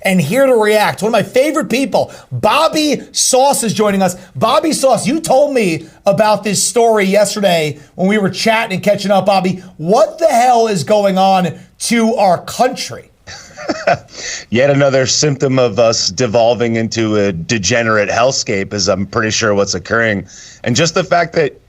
And here to react, one of my favorite people, Bobby Sauce, is joining us. Bobby Sauce, you told me about this story yesterday when we were chatting and catching up. Bobby, what the hell is going on to our country? Yet another symptom of us devolving into a degenerate hellscape is, I'm pretty sure, what's occurring. And just the fact that,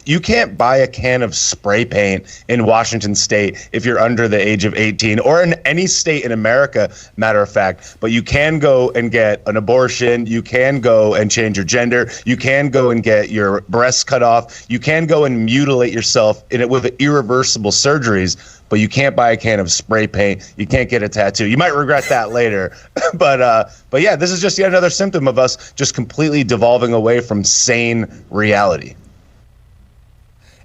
you can't buy a can of spray paint in Washington state if you're under the age of 18, or in any state in America, matter of fact. But you can go and get an abortion. You can go and change your gender. You can go and get your breasts cut off. You can go and mutilate yourself with irreversible surgeries. But you can't buy a can of spray paint. You can't get a tattoo. You might regret that later. But yeah, this is just yet another symptom of us just completely devolving away from sane reality.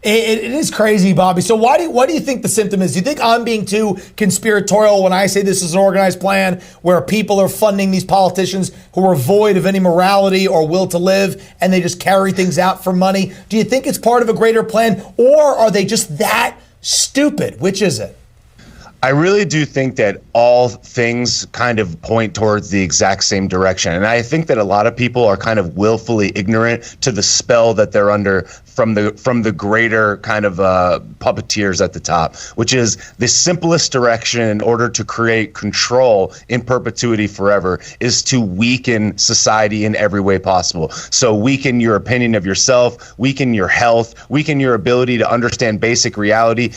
It is crazy, Bobby. So what do you think the symptom is? Do you think I'm being too conspiratorial when I say this is an organized plan where people are funding these politicians who are void of any morality or will to live, and they just carry things out for money? Do you think it's part of a greater plan, or are they just that stupid? Which is it? I really do think that all things kind of point towards the exact same direction. And I think that a lot of people are kind of willfully ignorant to the spell that they're under from the greater kind of puppeteers at the top, which is the simplest direction in order to create control in perpetuity forever is to weaken society in every way possible. So weaken your opinion of yourself, weaken your health, weaken your ability to understand basic reality,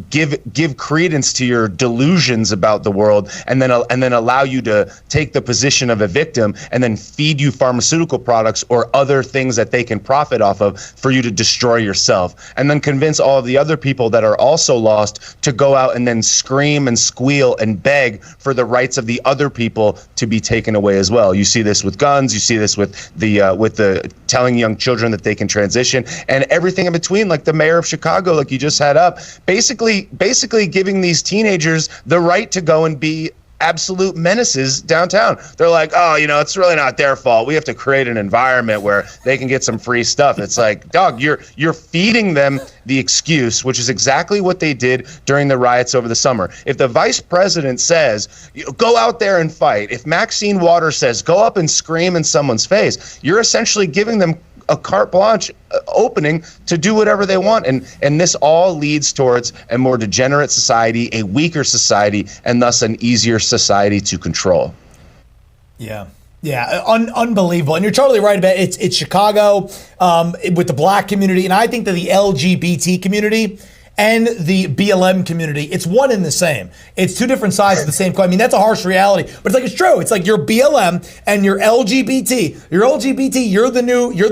give credence to your delusions about the world, and then allow you to take the position of a victim and then feed you pharmaceutical products or other things that they can profit off of for you to destroy yourself, and then convince all of the other people that are also lost to go out and then scream and squeal and beg for the rights of the other people to be taken away as well. You see this with guns, you see this with the telling young children that they can transition, and everything in between, like the mayor of Chicago, like you just had up, basically giving these teenagers the right to go and be absolute menaces downtown. They're like, oh, it's really not their fault. We have to create an environment where they can get some free stuff. It's like, dog, you're feeding them the excuse, which is exactly what they did during the riots over the summer. If the vice president says, go out there and fight, if Maxine Waters says, go up and scream in someone's face, you're essentially giving them a carte blanche opening to do whatever they want. And this all leads towards a more degenerate society, a weaker society, and thus an easier society to control. Yeah. Yeah, unbelievable. And you're totally right about it. It's Chicago with the black community. And I think that the LGBT community and the BLM community, it's one and the same. It's two different sides of the same coin. I mean, that's a harsh reality, but it's true. It's like you're BLM and you're LGBT. You're LGBT. You're the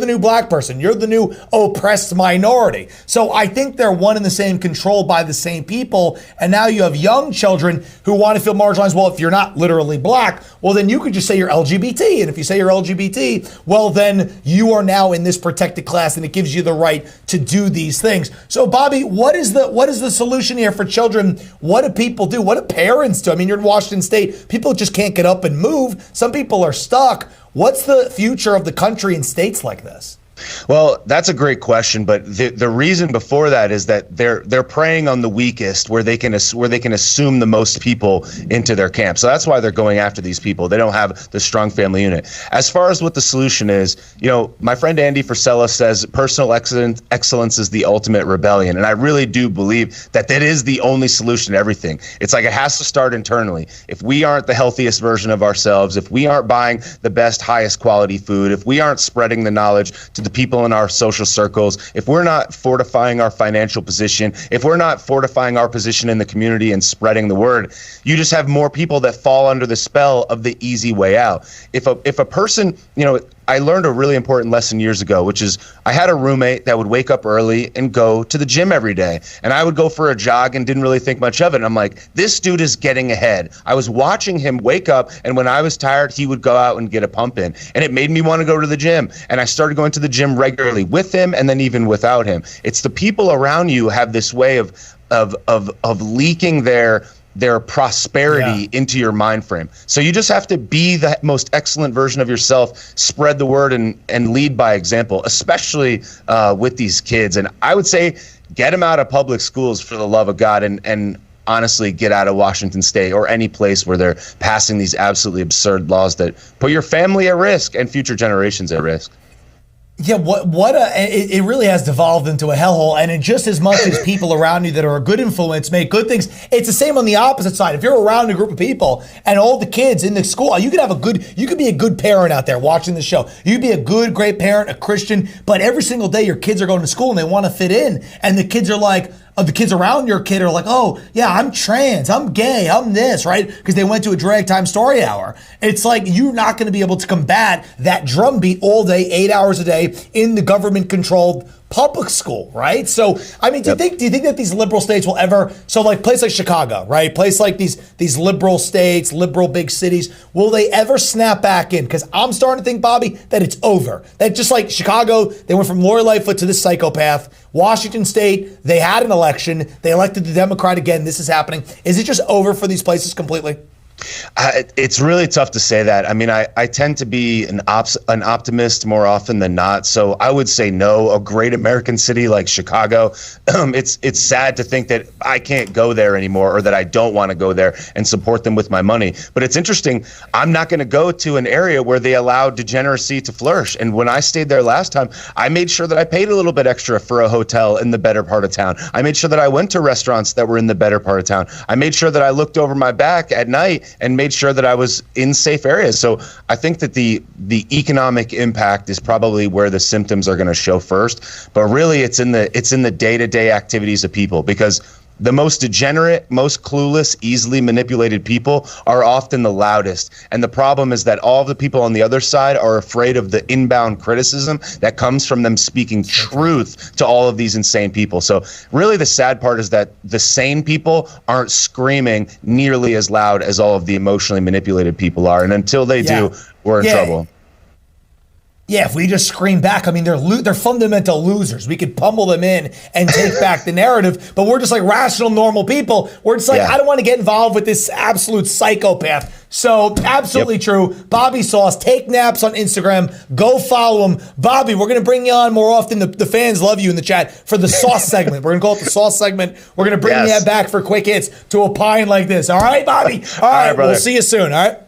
new black person. You're the new oppressed minority. So I think they're one and the same, controlled by the same people. And now you have young children who want to feel marginalized. Well, if you're not literally black, well, then you could just say you're LGBT. And if you say you're LGBT, well, then you are now in this protected class, and it gives you the right to do these things. So, Bobby, what is the solution here for children? What do people do? What do parents do? I mean, you're in Washington State. People just can't get up and move. Some people are stuck. What's the future of the country in states like this? Well, that's a great question, but the reason before that is that they're preying on the weakest, where they can assume the most people into their camp. So that's why they're going after these people. They don't have the strong family unit. As far as what the solution is, my friend Andy Frisella says personal excellence is the ultimate rebellion, and I really do believe that is the only solution to everything. It's like it has to start internally. If we aren't the healthiest version of ourselves, if we aren't buying the best, highest quality food, if we aren't spreading the knowledge to the people in our social circles, if we're not fortifying our financial position, if we're not fortifying our position in the community and spreading the word, you just have more people that fall under the spell of the easy way out. If a person, I learned a really important lesson years ago, which is I had a roommate that would wake up early and go to the gym every day. And I would go for a jog and didn't really think much of it. And I'm like, this dude is getting ahead. I was watching him wake up, and when I was tired, he would go out and get a pump in. And it made me want to go to the gym. And I started going to the gym regularly with him and then even without him. It's the people around you have this way of leaking their prosperity into your mind frame. So you just have to be the most excellent version of yourself, spread the word, and lead by example, especially with these kids. And I would say get them out of public schools for the love of God, and honestly get out of Washington State or any place where they're passing these absolutely absurd laws that put your family at risk and future generations at risk. Yeah, it really has devolved into a hellhole, and just as much as people around you that are a good influence make good things, it's the same on the opposite side. If you're around a group of people and all the kids in the school, you could be a good parent out there watching the show. You'd be a good, great parent, a Christian, but every single day your kids are going to school and they want to fit in, and the kids are like, the kids around your kid are like, oh, yeah, I'm trans, I'm gay, I'm this, right? Because they went to a drag time story hour. It's like you're not going to be able to combat that drumbeat all day, 8 hours a day in the government-controlled public school, right? So, I mean, do you think that these liberal states will ever, so like place like Chicago, right? Place like these liberal states, liberal big cities, will they ever snap back in? Because I'm starting to think, Bobby, that it's over. That just like Chicago, they went from Lori Lightfoot to this psychopath. Washington State, they had an election. They elected the Democrat again. This is happening. Is it just over for these places completely? It's really tough to say that. I mean, I tend to be an optimist more often than not. So I would say no. A great American city like Chicago, it's sad to think that I can't go there anymore, or that I don't want to go there and support them with my money. But it's interesting. I'm not going to go to an area where they allow degeneracy to flourish. And when I stayed there last time, I made sure that I paid a little bit extra for a hotel in the better part of town. I made sure that I went to restaurants that were in the better part of town. I made sure that I looked over my back at night and made sure that I was in safe areas. So I think that the economic impact is probably where the symptoms are going to show first. But really, it's in the day-to-day activities of people, because the most degenerate, most clueless, easily manipulated people are often the loudest. And the problem is that all of the people on the other side are afraid of the inbound criticism that comes from them speaking truth to all of these insane people. So really the sad part is that the sane people aren't screaming nearly as loud as all of the emotionally manipulated people are. And until they do, we're in trouble. Yeah, if we just scream back, I mean, they're fundamental losers. We could pummel them in and take back the narrative, but we're just like rational, normal people. We're just like, I don't want to get involved with this absolute psychopath. So absolutely true. Bobby Sauce, take naps on Instagram. Go follow him. Bobby, we're going to bring you on more often. The fans love you in the chat for the sauce segment. We're going to call it the sauce segment. We're going to bring you back for quick hits to opine like this. All right, Bobby? All right, we'll see you soon. All right.